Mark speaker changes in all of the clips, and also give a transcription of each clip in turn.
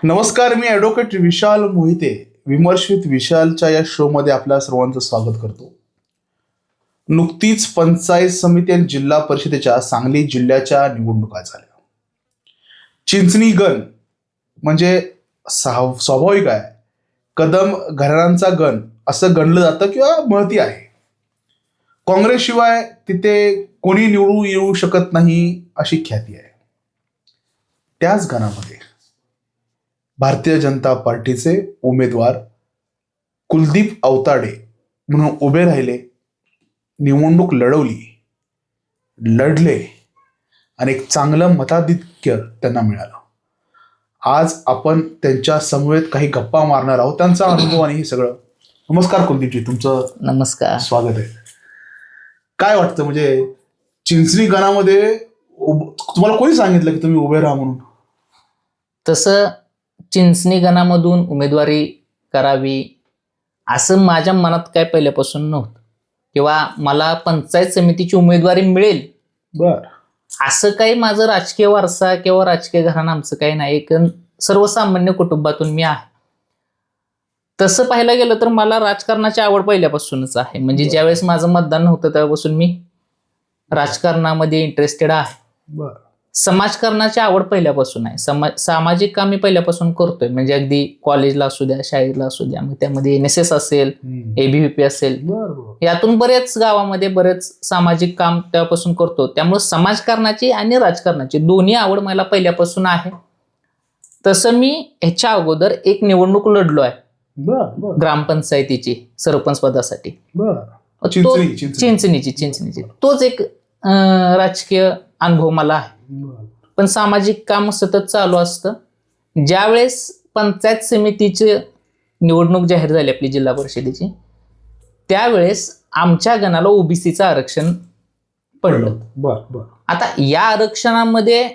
Speaker 1: नमस्कार, मी ॲडव्होकेट विशाल मोहिते विमर्श विथ विशालच्या या शोमध्ये आपल्या सर्वांचं स्वागत करतो. नुकतीच पंचायत समिती आणि जिल्हा परिषदेच्या सांगली जिल्ह्याच्या निवडणुका झाल्या. चिंचणी गण म्हणजे स्वाभाविक आहे, कदम घराण्यांचा गण असं गणलं जातं किंवा महती आहे. काँग्रेसशिवाय तिथे कोणी निवडून येऊ शकत नाही अशी ख्याती आहे. त्याच गणामध्ये भारतीय जनता पार्टीचे उमेदवार कुलदीप अवताडे म्हणून उभे राहिले, निवडणूक लढले आणि एक चांगलं मताधिक्य त्यांना मिळालं. आज आपण त्यांच्या समवेत काही गप्पा मारणार आहोत, त्यांचा अनुभव आणि हे सगळं. नमस्कार कुलदीपजी, तुमचं
Speaker 2: नमस्कार,
Speaker 1: स्वागत आहे. काय वाटतं, म्हणजे चिंचणी गणामध्ये तुम्हाला कोणी सांगितलं की तुम्ही उभे राहा म्हणून?
Speaker 2: तसं चिंचणी गणामधून उमेदवारी करावी असं माझ्या मनात काय पहिल्यापासून नव्हतं, किंवा मला पंचायत समितीची उमेदवारी मिळेल
Speaker 1: बर
Speaker 2: असं काही माझं राजकीय वारसा किंवा राजकीय घराणं आमचं काही नाही. एक सर्वसामान्य कुटुंबातून मी आहे. तसं पाहायला गेलं तर मला राजकारणाची आवड पहिल्यापासूनच आहे. म्हणजे ज्यावेळेस माझं मतदान नव्हतं त्यापासून मी राजकारणामध्ये इंटरेस्टेड आहे.
Speaker 1: बर
Speaker 2: समाजकारणाची आवड पहिल्यापासून आहे. सामाजिक काम मी पहिल्यापासून करतोय. म्हणजे अगदी कॉलेजला असू द्या, शाळेला असू द्या, मग त्यामध्ये NSS असेल, ABVP असेल, यातून बरेच गावामध्ये बरेच सामाजिक काम त्यापासून करतो. त्यामुळे समाजकारणाची आणि राजकारणाची दोन्ही आवड मला पहिल्यापासून आहे. तसं मी ह्याच्या अगोदर एक निवडणूक लढलो आहे ग्रामपंचायतीची सरपंच पदासाठी. चिंचणीची तोच एक राजकीय अनुभव मला आहे. पण सामाजिक काम सतत चालू असतं. ज्यावेळेस पंचायत समितीची निवडणूक जाहीर झाली आपली जिल्हा परिषदेची, त्यावेळेस आमच्या गणाला ओबीसीचं आरक्षण पडलं. आता या आरक्षणामध्ये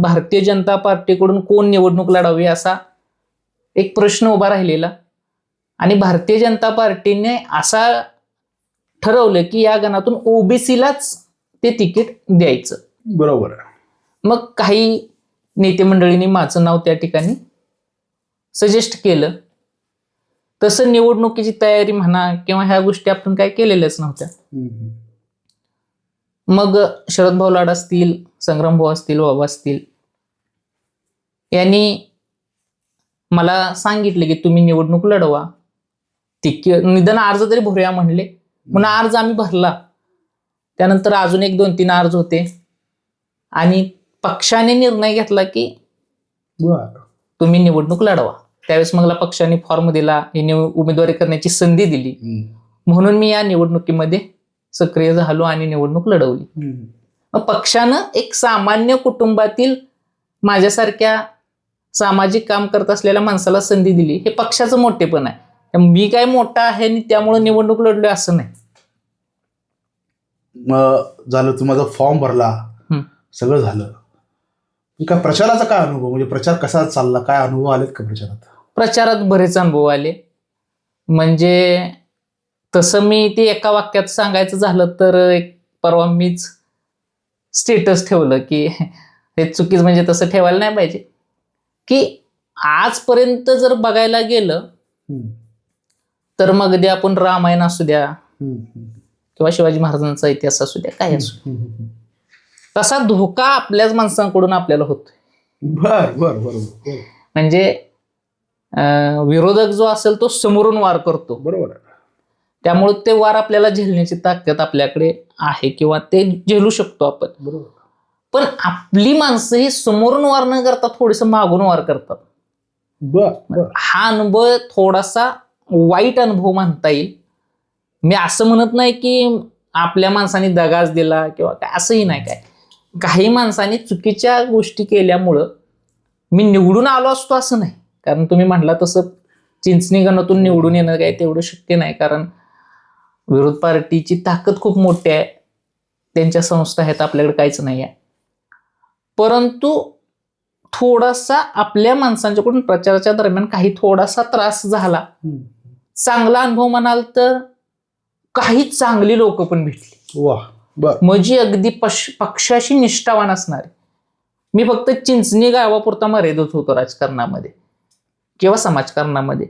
Speaker 2: भारतीय जनता पार्टीकडून कोण निवडणूक लढावी असा एक प्रश्न उभा राहिलेला, आणि भारतीय जनता पार्टीने असा ठरवलं की या गणातून ओबीसीलाच ते तिकीट द्यायचं.
Speaker 1: बरोबर आहे.
Speaker 2: मग काही नेते मंडळींनी माझं नाव त्या ठिकाणी सजेस्ट केलं. तसं निवडणुकीची तयारी म्हणा किंवा ह्या गोष्टी आपण काय केलेल्याच नव्हत्या. मग शरद भाऊ लाड असतील, संग्राम भाऊ असतील, बाबा असतील, यांनी मला सांगितले की तुम्ही निवडणूक लढवा, निदान अर्ज तरी भरूया म्हणले. म्हणून अर्ज आम्ही भरला. त्यानंतर अजून 1-2-3 अर्ज होते, आणि पक्षाने निर्णय घेतला की तुम्ही निवडणूक लढवा. त्यावेळेस मला पक्षाने फॉर्म दिला, उमेदवारी करण्याची संधी दिली. म्हणून मी या निवडणुकीमध्ये सक्रिय झालो आणि निवडणूक लढवली. मग पक्षानं एक सामान्य कुटुंबातील माझ्यासारख्या सामाजिक काम करत असलेल्या माणसाला संधी दिली, हे पक्षाचं मोठेपण आहे. मी काय मोठा आहे आणि त्यामुळे निवडणूक लढलोय असं नाही.
Speaker 1: मग झालं, तुम्ही माझा फॉर्म भरला, सगळं झालं. काय प्रचाराचा काय अनुभव, म्हणजे प्रचार कसा चालला, काय अनुभव आलेत का प्रचारात?
Speaker 2: प्रचारात बरेच अनुभव आले. म्हणजे तसं मी ते एका वाक्यात सांगायचं झालं तर, एक परवा मीच स्टेटस ठेवलं की हे चुकीच, म्हणजे तसं ठेवायला नाही पाहिजे, की आजपर्यंत जर बघायला गेलं तर मग अगदी आपण रामायण असू द्या किंवा शिवाजी महाराजांचा इतिहास असू द्या, काय असू, तसा धोका आपल्याच माणसांकडून आपल्याला होतोय. म्हणजे विरोधक जो असेल तो समोरून वार करतो.
Speaker 1: बरोबर.
Speaker 2: त्यामुळे ते वार आपल्याला झेलण्याची ताकद आपल्याकडे आहे, किंवा ते झेलू शकतो आपण.
Speaker 1: बरोबर.
Speaker 2: पण आपली माणसं ही समोरून वार न करता थोडस मागून वार करतात. हा अनुभव थोडासा वाईट अनुभव म्हणता येईल. मी असं म्हणत नाही की आपल्या माणसाने दगाच दिला किंवा काय, असंही नाही. काय काही माणसांनी चुकीच्या गोष्टी केल्यामुळं मी निवडून आलो असतो असं नाही. कारण तुम्ही म्हटला तसं चिंचणी गणातून निवडून येणं काय तेवढं शक्य नाही, कारण विरोध पार्टीची ताकद खूप मोठी आहे, त्यांच्या संस्था आहेत, आपल्याकडे काहीच नाही आहे. परंतु थोडासा आपल्या माणसांच्याकडून प्रचाराच्या दरम्यान काही थोडासा त्रास झाला. चांगला अनुभव म्हणाल तर काही चांगली लोक पण भेटली. म्हणजे अगदी पक्षाशी निष्ठावान असणारे, मी फक्त चिंचणी गावापुरता मर्यादित होतो राजकारणामध्ये किंवा समाजकारणामध्ये.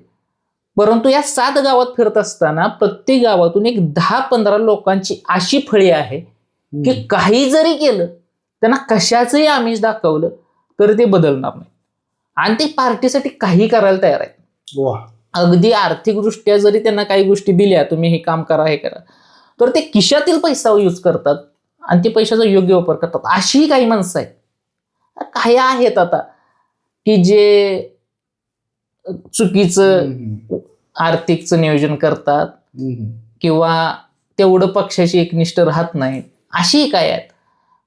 Speaker 2: परंतु या 7 गावात फिरत असताना प्रत्येक गावातून एक 10-15 लोकांची अशी फळी आहे की काही जरी केलं, त्यांना कशाचंही आमिष दाखवलं तर ते बदलणार नाही आणि ते पार्टीसाठी काही करायला तयार आहेत. अगदी आर्थिकदृष्ट्या जरी त्यांना काही गोष्टी दिल्या, तुम्ही हे काम करा, हे करा, तर ते खिशातील पैसा यूज करतात आणि ते पैशाचा योग्य वापर करतात. अशीही काही माणसं आहेत. काही आहेत आता की जे चुकीचं आर्थिकचं नियोजन करतात किंवा तेवढं पक्षाशी एकनिष्ठ राहत नाहीत. अशीही काय आहेत.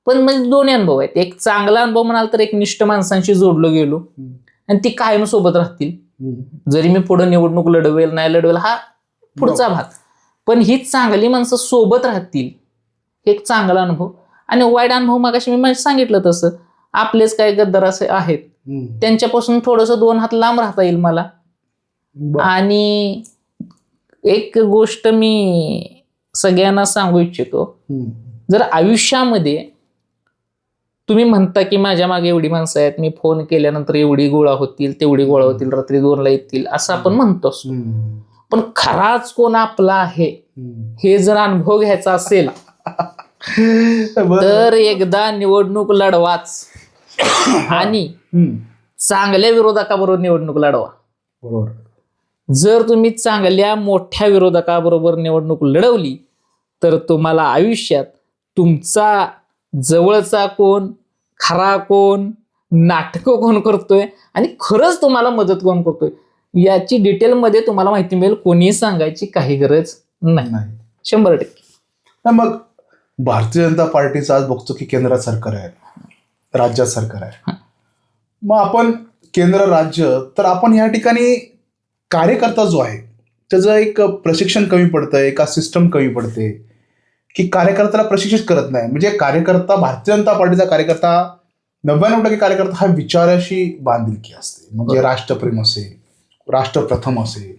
Speaker 2: पण म्हणजे दोन्ही अनुभव आहेत. एक चांगला अनुभव म्हणाल तर एक निष्ठ माणसांशी जोडलो गेलो आणि ती कायम सोबत राहतील. जरी मी पुढे निवडणूक लढवेल नाही लढवेल हा पुढचा भाग, पण ही चांगली माणसं सोबत राहतील, एक चांगला अनुभव. आणि वाईट अनुभव मगाशी मी सांगितलं तसं आपलेच काही गद्दार असे आहेत, त्यांच्यापासून थोडंसं 2 हात लांब राहता येईल मला. आणि एक गोष्ट मी सगळ्यांना सांगू इच्छितो, जर आयुष्यामध्ये तुम्ही म्हणता की माझ्या मागे एवढी माणसं आहेत, मी फोन केल्यानंतर एवढी गोळा होतील, तेवढी गोळा होतील, रात्री 2ला येतील, असं आपण म्हणतो. पण खराच कोण आपला आहे हे जर अनुभव घ्यायचा असेल तर एकदा निवडणूक लढवाच आणि चांगल्या विरोधकाबरोबर निवडणूक लढवा.
Speaker 1: बरोबर.
Speaker 2: जर तुम्ही चांगल्या मोठ्या विरोधकाबरोबर निवडणूक लढवली तर तुम्हाला आयुष्यात तुमचा जवळचा कोण, खरा कोण, नाटकं कोण करतोय आणि खरंच तुम्हाला मदत कोण करतोय याची डिटेलमध्ये तुम्हाला माहिती मिळेल. कोणीही सांगायची काही गरज नाही. 100%.
Speaker 1: मग भारतीय जनता पार्टीचं आज बघतो की केंद्रात सरकार आहे, राज्यात सरकार आहे. मग आपण केंद्र राज्य, तर आपण या ठिकाणी कार्यकर्ता जो आहे त्याचं एक प्रशिक्षण कमी पडतंय, एका सिस्टम कमी पडते की कार्यकर्त्याला प्रशिक्षित करत नाही. म्हणजे कार्यकर्ता, भारतीय जनता पार्टीचा कार्यकर्ता 99% कार्यकर्ता हा विचाराशी बांधिलकी असते. म्हणजे राष्ट्रप्रेम असेल, राष्ट्रप्रथम असेल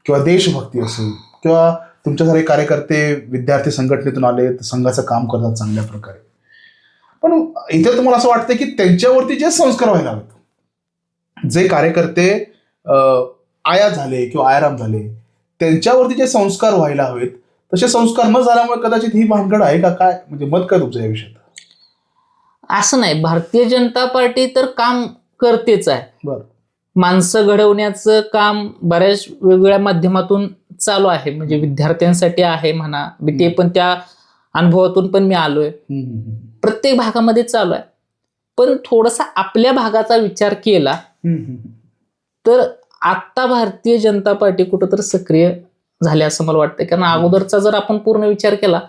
Speaker 1: किंवा देशभक्ती असेल किंवा तुमच्यासारखे कार्यकर्ते विद्यार्थी संघटनेतून आले तर संघाचं काम करतात चांगल्या प्रकारे. पण इथे तुम्हाला असं वाटतं की त्यांच्यावरती जे संस्कार व्हायला हवेत, जे कार्यकर्ते आयात झाले किंवा आयाराम झाले त्यांच्यावरती जे संस्कार व्हायला हवेत तसे संस्कार न झाल्यामुळे कदाचित ही भानगड आहे का काय? म्हणजे मत काय तुमचं या विषयात?
Speaker 2: असं नाही, भारतीय जनता पार्टी तर काम करतेच आहे.
Speaker 1: बरं.
Speaker 2: माणसं घडवण्याचं काम बऱ्याच वेगवेगळ्या माध्यमातून चालू आहे. म्हणजे विद्यार्थ्यांसाठी आहे म्हणा, ते पण त्या अनुभवातून पण मी आलोय. प्रत्येक भागामध्ये चालू आहे. पण थोडासा आपल्या भागाचा विचार केला तर आत्ता भारतीय जनता पार्टी कुठंतरी सक्रिय झाले असं मला वाटतं. कारण अगोदरचा जर आपण पूर्ण विचार केला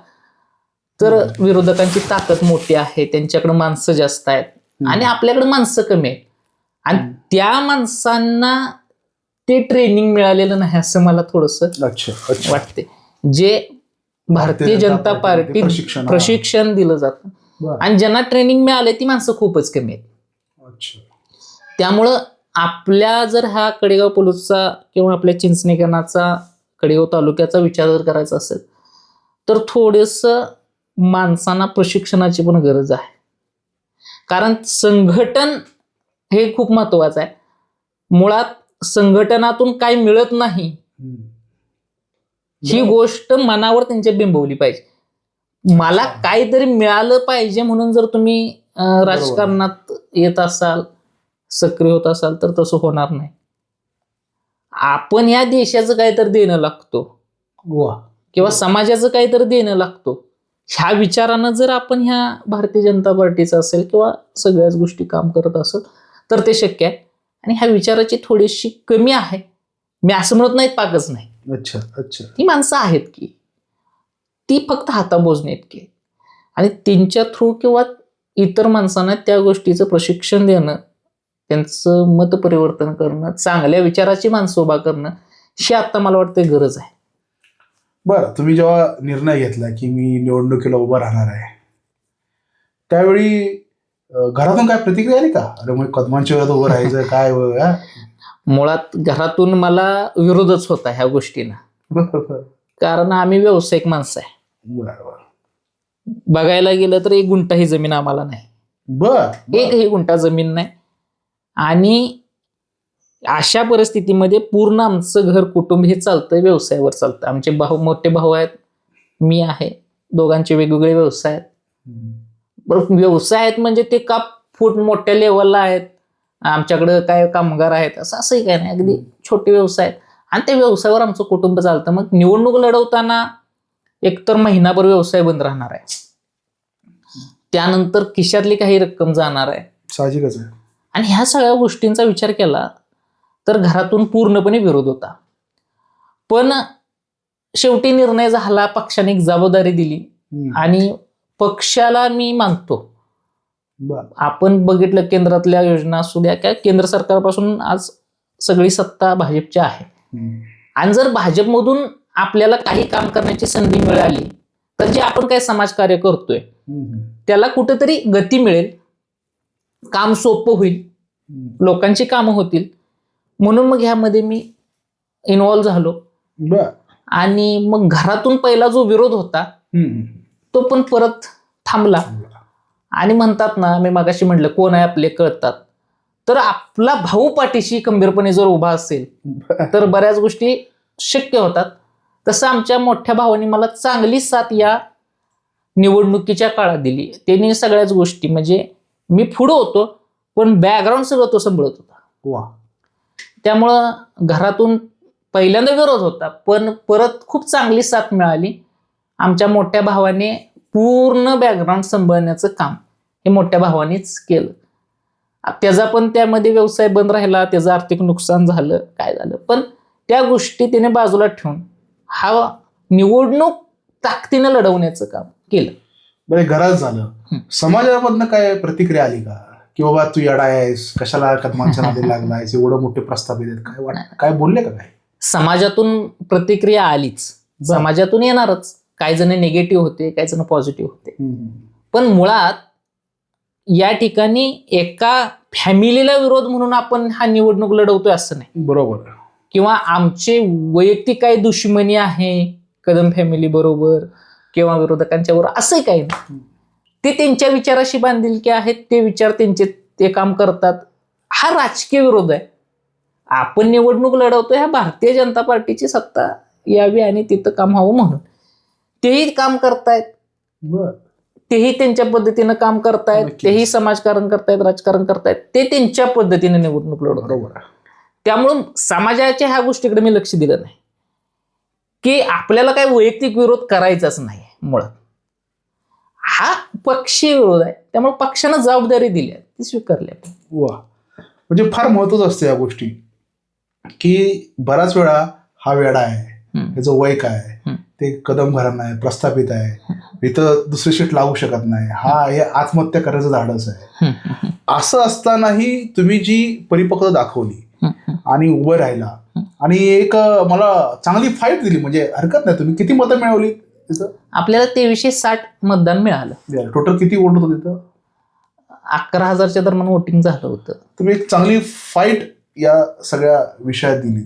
Speaker 2: तर विरोधकांची ताकद मोठी आहे, त्यांच्याकडे माणसं जास्त आहेत आणि आपल्याकडे माणसं कमी आहेत. आणि त्या माणसांना ते ट्रेनिंग मिळालेलं नाही असं मला थोडंसं वाटते. जे भारतीय जनता पार्टी प्रशिक्षण दिलं जातं आणि ज्यांना ट्रेनिंग मिळाले ती माणसं खूपच कमी आहेत. त्यामुळं आपल्या जर हा कडेगाव पोलीसचा किंवा आपल्या चिंचणीकरणाचा कडेगाव तालुक्याचा विचार जर करायचा असेल तर थोडंसं माणसांना प्रशिक्षणाची पण गरज आहे. कारण संघटन हे खूप महत्वाचं आहे. मुळात संघटनातून काही मिळत नाही ही गोष्ट मनावर त्यांच्या बिंबवली पाहिजे. मला काहीतरी मिळालं पाहिजे म्हणून जर तुम्ही राजकारणात येत असाल, सक्रिय होत असाल तर तसं होणार नाही. आपण या देशाचं काहीतरी देणं लागतो किंवा समाजाचं काहीतरी देणं लागतो ह्या विचारानं जर आपण ह्या भारतीय जनता पार्टीचं असेल किंवा सगळ्याच गोष्टी काम करत असेल तर ते शक्य आहे. आणि ह्या विचाराची थोडीशी कमी आहे. मी असं म्हणत नाही पाकच नाही.
Speaker 1: अच्छा.
Speaker 2: ती माणसं आहेत की ती फक्त हाताबोजणे इतकी आणि त्यांच्या थ्रू किंवा इतर माणसांना त्या गोष्टीचं प्रशिक्षण देणं, त्यांचं मत परिवर्तन करणं, चांगल्या विचाराची माणसं उभा करणं ही आता मला वाटतं गरज आहे.
Speaker 1: बरं, तुम्ही जेव्हा निर्णय घेतला की मी निवडणुकीला उभा राहणार आहे त्यावेळी घरातून काय प्रतिक्रिया आली का? अरे मग कदमांच्या विरोधात उभं राहायचं काय?
Speaker 2: मुळात घरातून मला विरोधच होता ह्या गोष्टीनं. कारण आम्ही व्यावसायिक माणसं आहे. बघायला गेलं तर 1 गुंठाही जमीन आम्हाला नाही.
Speaker 1: बर
Speaker 2: एकही गुंठा जमीन नाही. आणि अशा परिस्थितीमध्ये पूर्ण आमचं घर कुटुंब हे चालतंय, व्यवसायावर चालतं. आमचे मोठे भाऊ आहेत, मी आहे, दोघांचे वेगवेगळे व्यवसाय आहेत. बरं, व्यवसाय आहेत म्हणजे ते का फूट मोठ्या लेवलला आहेत, आमच्याकडे काय कामगार आहेत असंही काय नाही, अगदी छोटे व्यवसाय आहेत. आणि त्या व्यवसायावर आमचं कुटुंब चालतं. मग निवडणूक लढवताना एकतर महिनाभर व्यवसाय बंद राहणार आहे, त्यानंतर खिशातली काही रक्कम जाणार आहे,
Speaker 1: साहजिकच आहे.
Speaker 2: आणि ह्या सगळ्या गोष्टींचा विचार केला तर घरातून पूर्णपणे विरोध होता. पण शेवटी निर्णय झाला, पक्षाने एक जबाबदारी दिली आणि पक्षाला मी मानतो. आपण बघितलं केंद्रातल्या योजना असू द्या, काय केंद्र सरकारपासून आज सगळी सत्ता भाजपची आहे. आणि जर भाजपमधून आपल्याला काही काम करण्याची संधी मिळाली तर जे आपण काय समाजकार्य करतोय त्याला कुठेतरी गती मिळेल, काम सोपं होईल, लोकांची कामं होतील. म्हणून मग ह्यामध्ये मी इन्व्हॉल्व्ह झालो. आणि मग घरातून पहिला जो विरोध होता तो पण परत थांबला. आणि म्हणतात ना, मी मागाशी म्हटलं कोण आहे आपले कळतात, तर आपला भाऊ पाठीशी खंबीरपणे जर उभा असेल तर बऱ्याच गोष्टी शक्य होतात. तसं आमच्या मोठ्या भावाने मला चांगली साथ या निवडणुकीच्या काळात दिली. त्यांनी सगळ्याच गोष्टी, म्हणजे मी पुढं होतो पण बॅकग्राऊंड सगळं तो सांभाळत होता. त्यामुळं घरातून पहिल्यांदा विरोध होता, पण परत खूप चांगली साथ मिळाली. आमच्या मोठ्या भावाने पूर्ण बॅकग्राऊंड सांभाळण्याचं काम हे मोठ्या भावानेच केलं. त्याचा पण त्यामध्ये व्यवसाय बंद राहिला, त्याचं आर्थिक नुकसान झालं, काय झालं, पण त्या गोष्टी त्याने बाजूला ठेवून हा निवडणूक ताकदीनं लढवण्याचं काम केलं.
Speaker 1: बरं, घरात झालं, समाजामधनं काय प्रतिक्रिया आली का, की बाबा तू येडा आहेस, कशाला कदमांच्या नादी लागलायस, एवढं मोठे प्रस्तावित आहेत, काय वाटत, काय बोलले का काय?
Speaker 2: समाजातून प्रतिक्रिया आलीच, समाजातून येणारच. काही जण निगेटिव्ह होते, काही जण पॉझिटिव्ह होते. पण मुळात या ठिकाणी एका फॅमिलीला विरोध म्हणून आपण हा निवडणूक लढवतोय असं नाही.
Speaker 1: बरोबर.
Speaker 2: किंवा आमचे वैयक्तिक काही दुश्मनी आहे कदम फॅमिली बरोबर किंवा विरोधकांच्या बरोबर, असंही काही नाही. ते त्यांच्या विचाराशी बांधिलकी आहेत, ते विचार त्यांचे ते काम करतात. हा राजकीय विरोध आहे. आपण निवडणूक लढवतोय ह्या भारतीय जनता पार्टीची सत्ता यावी आणि तिथं काम व्हावं म्हणून. तेही काम करतायत, तेही त्यांच्या पद्धतीनं काम करतायत, तेही समाजकारण करतायत, राजकारण करतायत, ते त्यांच्या पद्धतीने निवडणूक लढवतात. त्यामुळं समाजाच्या ह्या गोष्टीकडे मी लक्ष दिलं नाही की आपल्याला काही वैयक्तिक विरोध करायचाच नाही. मुळात हा पक्षीय विरोध आहे, त्यामुळे पक्षानं जबाबदारी दिली आहे, ती स्वीकारली.
Speaker 1: वा, म्हणजे फार महत्वाचं असतं या गोष्टी, की बराच वेळा हा वेडा आहे, त्याचं वय काय, ते कदम घराणं आहे, प्रस्थापित आहे, इथं दुसरी शीट लागू शकत नाही, हा हे आत्महत्या करायचं धाडस आहे. असं असतानाही तुम्ही जी परिपक्वता दाखवली आणि उभं राहिला आणि एक मला चांगली फाईट दिली, म्हणजे हरकत नाही. तुम्ही किती मतं मिळवली तिथं?
Speaker 2: आपल्याला 2360 मतदान मिळालं.
Speaker 1: टोटल किती वोट होतं तिथं?
Speaker 2: 11,000च्या दरम्यान वोटिंग झालं होतं.
Speaker 1: तुम्ही एक चांगली फाईट या सगळ्या विषयात दिली.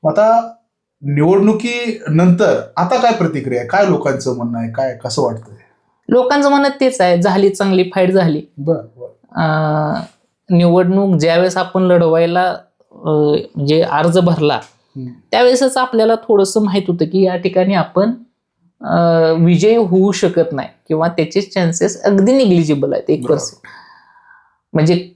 Speaker 1: आता निवडणुकीनंतर आता काय प्रतिक्रिया आहे, काय लोकांचं म्हणणं आहे, काय कसं वाटतंय?
Speaker 2: लोकांचं म्हणणं तेच आहे, झाली चांगली फाईट झाली. निवडणूक ज्यावेळेस आपण लढवायला म्हणजे अर्ज भरला त्यावेळेसच आपल्याला थोडंसं माहित होतं की या ठिकाणी आपण विजयी होऊ शकत नाही किंवा त्याचे चान्सेस अगदी निग्लिजिबल आहेत, 1%. म्हणजे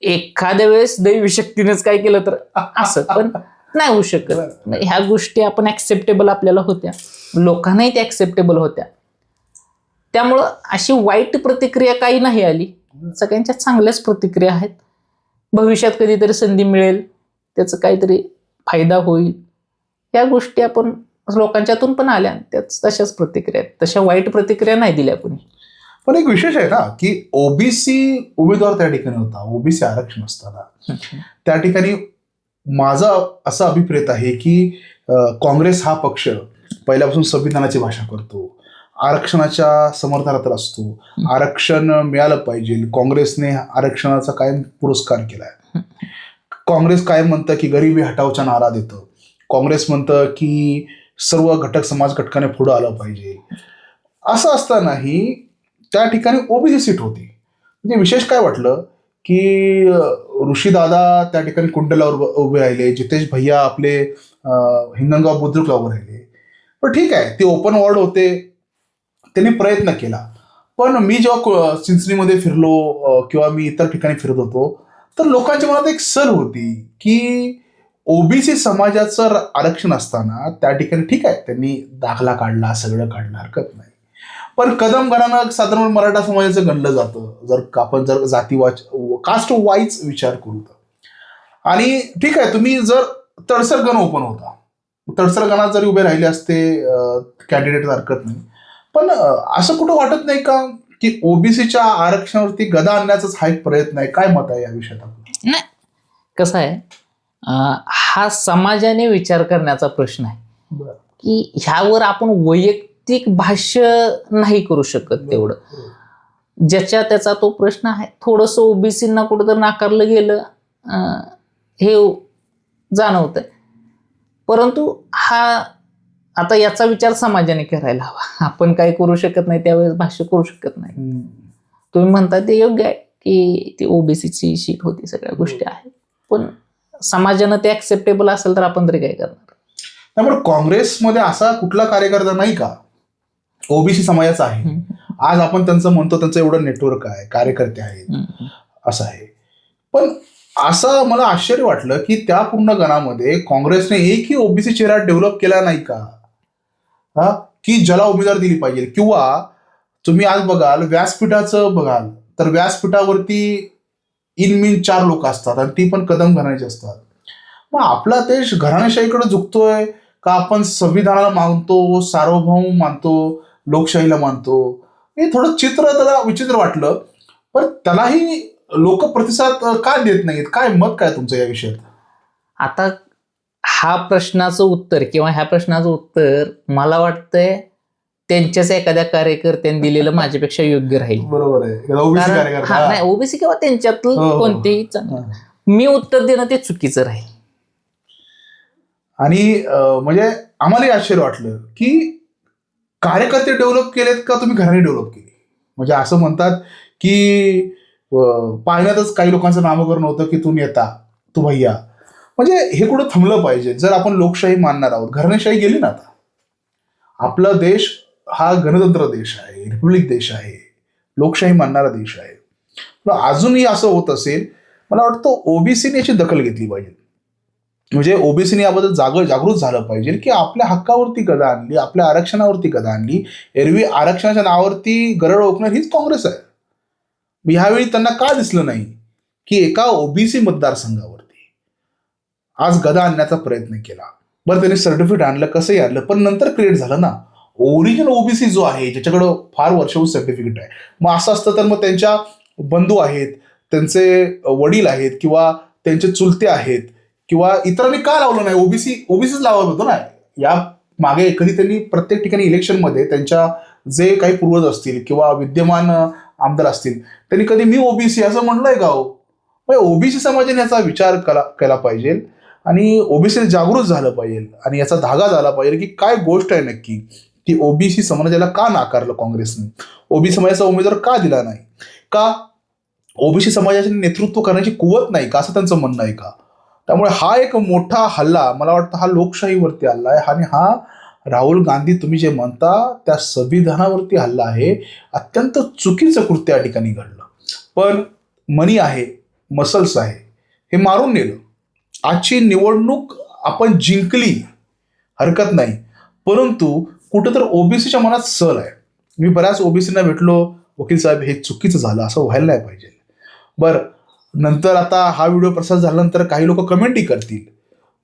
Speaker 2: एखाद्या वेळेस दैवी शक्तीनेच काय केलं तर असं, पण नाही होऊ शकत. ह्या गोष्टी आपण ऍक्सेप्टेबल आपल्याला होत्या, लोकांनाही त्या ऍक्सेप्टेबल होत्या. त्यामुळं अशी वाईट प्रतिक्रिया काही नाही आली, सगळ्यांच्या चांगल्याच प्रतिक्रिया आहेत. भविष्यात कधीतरी संधी मिळेल, त्याचं काहीतरी फायदा होईल, या गोष्टी आपण लोकांच्यातून पण आल्या, त्याच तशाच प्रतिक्रिया आहेत. तशा वाईट प्रतिक्रिया नाही दिल्या कोणी.
Speaker 1: पण एक विशेष आहे ना की ओबीसी उमेदवार त्या ठिकाणी होता, ओबीसी आरक्षण असताना त्या ठिकाणी माझा असा अभिप्रेत आहे की काँग्रेस हा पक्ष पहिल्यापासून संविधानाची भाषा करतो, आरक्षणाच्या समर्थनात असतो, आरक्षण मिळालं पाहिजे. काँग्रेसने आरक्षणाचा कायम पुरस्कार केलाय. काँग्रेस कायम म्हणतं की गरिबी हटावचा नारा देतं. काँग्रेस म्हणतं की सर्व घटक समाज घटकाने पुढं आलं पाहिजे. असं असतानाही त्या ठिकाणी ओबीसी सीट होती. म्हणजे विशेष काय वाटलं की ऋषीदादा त्या ठिकाणी कुंडलावर उभे राहिले, जितेश भैया आपले हिंगणगाव बुद्रुकला उभे राहिले. पण ठीक आहे, ते ओपन वॉर्ड होते, त्यांनी प्रयत्न केला. पण मी जेव्हा चिंचणीमध्ये फिरलो किंवा मी इतर ठिकाणी फिरत होतो, तर लोकांच्या मनात एक सल होती की ओबीसी समाजाचं आरक्षण असताना त्या ठिकाणी ठीक आहे, त्यांनी दाखला काढला, सगळं काढलं, हरकत नाही. पण कदम घराणं साधारण मराठा समाजाचं गणलं जातं, आपण जर कास्ट वाईज विचार करू तर. आणि ठीक आहे, तुम्ही जर तडसर गण ओपन होता, तडसर गणात जरी उभे राहिले असते कॅन्डिडेट, हरकत नाही. पण असं कुठं वाटत नाही का की ओबीसीच्या आरक्षणावरती गदा आणण्याचाच हा एक प्रयत्न आहे? काय मत आहे या विषयात आपलं?
Speaker 2: नाही, कसं आहे, हा समाजाने विचार करण्याचा प्रश्न आहे की ह्यावर आपण वैयक्तिक भाष्य नाही करू शकत. तेवढं ज्याच्या त्याचा तो प्रश्न आहे. थोडंसं ओबीसींना कुठंतरी नाकारलं गेलं हे जाणवतंय, परंतु हा आता याचा विचार समाजाने करायला हवा. आपण काय करू शकत नाही, त्यावेळेस भाष्य करू शकत नाही. तुम्ही म्हणता ते योग्य आहे की ती ओबीसीची शीट होती, सगळ्या गोष्टी आहेत, पण समाजानं ते ऍक्सेप्टेबल असेल तर आपण तरी काय करणार?
Speaker 1: त्यामुळे काँग्रेसमध्ये असा कुठला कार्यकर्ता नाही का ओबीसी समाजाचा आहे? आज आपण त्यांचं म्हणतो, त्यांचं एवढं नेटवर्क आहे, कार्यकर्ते आहेत, असं आहे. पण असं मला आश्चर्य वाटलं की त्या पूर्ण गणामध्ये काँग्रेसने एकही ओबीसी चेहरा डेव्हलप केला नाही का? की ज्याला उमेदवार दिली पाहिजे. किंवा तुम्ही आज बघाल व्यासपीठाचं बघाल तर व्यासपीठावरती इन 4 लोक असतात आणि ती पण कदम घराण्याची असतात. मग आपला देश घराणेशाहीकडे झुकतोय का आपण संविधानाला मानतो, सार्वभौम मानतो, लोकशाहीला मानतो? हे थोडं चित्र त्याला विचित्र वाटलं. पण त्यालाही लोक प्रतिसाद का देत नाहीत? काय मत काय तुमचं या विषयात?
Speaker 2: आता हा प्रश्नाचं उत्तर किंवा ह्या प्रश्नाचं उत्तर मला वाटतंय त्यांच्याच एखाद्या कार्यकर्त्यांनी दिलेलं माझ्यापेक्षा योग्य राहील.
Speaker 1: बरोबर आहे.
Speaker 2: नाही, ओबीसी किंवा त्यांच्यातलं कोणतेही मी उत्तर देणं ते चुकीचं राहील.
Speaker 1: आणि म्हणजे आम्हालाही आश्चर्य वाटलं की कार्यकर्ते डेव्हलप केलेत का तुम्ही घराने डेव्हलप केली? म्हणजे असं म्हणतात की पाहण्यातच काही लोकांचं नामकरण होतं की तू नेता, तू भैया. म्हणजे हे कुठं थांबलं पाहिजे जर आपण लोकशाही मानणार आहोत. घराणेशाही गेली ना आता. आपला देश हा गणतंत्र देश आहे, रिपब्लिक देश आहे, लोकशाही मानणारा देश आहे. पण अजूनही असं होत असेल, मला वाटतं ओबीसीने याची दखल घेतली पाहिजे. म्हणजे ओबीसीने याबद्दल जागृत झालं पाहिजे की आपल्या हक्कावरती गदा आणली, आपल्या आरक्षणावरती गदा आणली. एरवी आरक्षणाच्या नावावरती गरड ओकणार हीच काँग्रेस आहे. ह्यावेळी त्यांना का दिसलं नाही की एका ओबीसी मतदारसंघावरती आज गदा आणण्याचा प्रयत्न केला? बरं, त्यांनी सर्टिफिकेट आणलं, कसंही आणलं, पण नंतर क्रिएट झालं ना ओरिजिनल ओबीसी जो आहे, ज्याच्याकडं फार वर्षाहून सर्टिफिकेट आहे. मग असं असतं तर मग त्यांच्या बंधू आहेत, त्यांचे वडील आहेत, किंवा त्यांचे चुलते आहेत, किंवा इतरांनी का लावलं नाही? ओबीसीच लावत होतं ना. या मागे कधी त्यांनी प्रत्येक ठिकाणी इलेक्शनमध्ये त्यांच्या जे काही पूर्वज असतील किंवा विद्यमान आमदार असतील, त्यांनी कधी मी ओबीसी असं म्हणलंय का? ओबीसी समाजाने याचा विचार केला पाहिजे आणि ओबीसी जागृत झालं पाहिजे आणि याचा धागा झाला पाहिजे की काय गोष्ट आहे नक्की की ओबीसी समाजाला का नाकारलं काँग्रेसने, ओबीसी समाजाचा उमेदवार का दिला नाही, का ओबीसी समाजाचे नेतृत्व करण्याची कुवत नाही का, असं त्यांचं म्हणणं आहे का? त्यामुळे हा एक मोठा हल्ला, मला वाटतं हा लोकशाहीवरती हल्ला आहे आणि हा राहुल गांधी तुम्ही जे म्हणता त्या संविधानावरती हल्ला आहे. अत्यंत चुकीचं कृत्य या ठिकाणी घडलं. पण मनी आहे, मसल्स आहे, हे मारून नेलं. आजची निवडणूक आपण जिंकली, हरकत नाही, परंतु कुठं तर ओबीसीच्या मनात सल आहे. मी बऱ्याच ओबीसींना भेटलो, वकील साहेब हे चुकीचं झालं, असं व्हायला नाही पाहिजे. बरं, नंतर आता हा व्हिडिओ प्रसार झाल्यानंतर काही लोक कमेंटही करतील,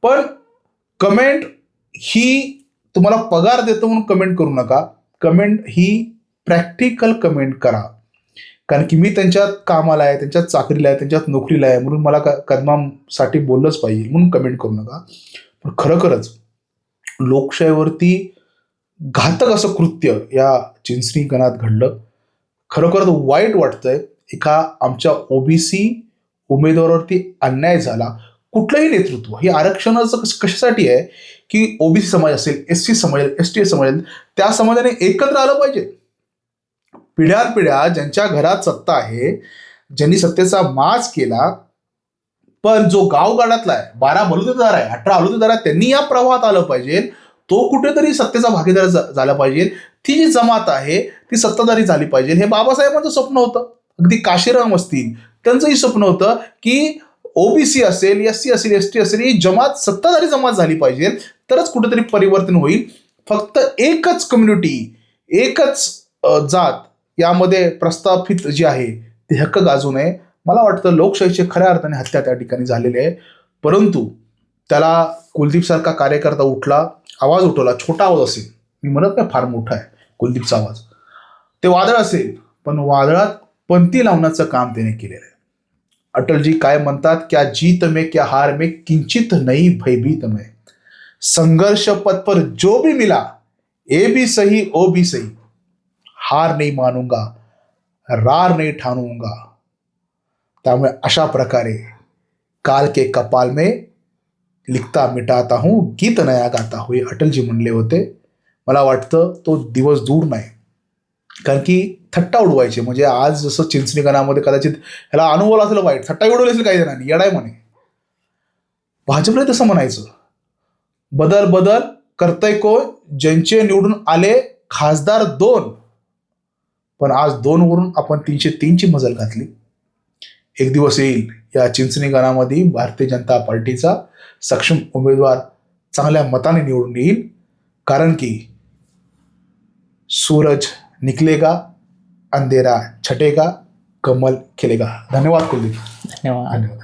Speaker 1: पण कमेंट ही तुम्हाला पगार देतो म्हणून कमेंट करू नका. कमेंट ही प्रॅक्टिकल कमेंट करा, कारण की मी त्यांच्यात कामाला आहे, त्यांच्यात चाकरीला आहे, त्यांच्यात नोकरीला आहे, म्हणून मला कदमासाठी बोललंच पाहिजे म्हणून कमेंट करू नका. पण खरोखरच लोकशाहीवरती घातक असं कृत्य या चिंचणी गणात घडलं. खरोखरच वाईट वाटतंय. एका आमच्या ओबीसी उमेदवारावरती अन्याय झाला. कुठलंही नेतृत्व, हे आरक्षणाचं कशासाठी आहे की ओबीसी समाज असेल, एससी समाज, एसटी समाज, त्या समाजाने एकत्र आलं पाहिजे. पिढ्यानपिढ्या ज्यांच्या घरात सत्ता आहे ज्यांनी सत्तेचा माज केला, पण जो गावगाडातला आहे, 12 बलुतेदार आहे, 18 बलुतेदार आहे, त्यांनी या प्रवाहात आलं पाहिजे. तो कुठेतरी सत्तेचा भागीदार झाला पाहिजे. ती जी जमात आहे ती सत्ताधारी झाली पाहिजे. हे बाबासाहेबांचं स्वप्न होतं. अगदी काशीराम असतील, त्यांचंही स्वप्न होतं की ओबीसी असेल, एससी असेल, एसटी असेल, ही जमात सत्ताधारी जमात झाली पाहिजे, तरच कुठेतरी परिवर्तन होईल. फक्त एकच कम्युनिटी, एकच जात यामध्ये प्रस्थापित जी आहे ती हक्क गाजू नये. मला वाटतं लोकशाहीची खऱ्या अर्थाने हत्या त्या ठिकाणी झालेली आहे. परंतु त्याला कुलदीप सारखा कार्यकर्ता उठला, आवाज उठवला. छोटा आवाज असेल, मी म्हणत नाही फार मोठा आहे कुलदीपचा आवाज, ते वादळ असेल, पण वादळात पंथी लावण्याचं काम त्याने केलेलं आहे. अटलजी काय म्हणतात, क्या जीत में क्या हार में किंचित नहीं भयभीत में, संघर्ष पथ पर जो भी मिला ए भी सही ओ भी सही, हार नहीं मानूंगा रार नहीं ठानूंगा. त्यामुळे अशा प्रकारे काल के कपाल में लिखता मिटाता हूं, गीत नया गाता हूं, हे अटलजी म्हणले होते. मला वाटतं तो दिवस दूर नाही, कारण की थट्टा उडवायचे. म्हणजे आज जसं चिंचणी गणामध्ये कदाचित ह्याला अनुभव असेल वाईट, थट्टा उडवली असेल काही जणांनी, येडाय म्हणे. भाजपला तसं म्हणायचं, बदल बदल करतय कोण, ज्यांचे निवडून आले खासदार 2, पण आज 2 वरून आपण 303ची मजल घातली. एक दिवस येईल या चिंचणी गणामध्ये भारतीय जनता पार्टीचा सक्षम उमेदवार चांगल्या मताने निवडून येईल, कारण की सूरज निकलेगा, अंधेरा छटेगा, कमल खिलेगा. धन्यवाद कुलदीप.
Speaker 2: धन्यवाद.
Speaker 1: धन्यवाद.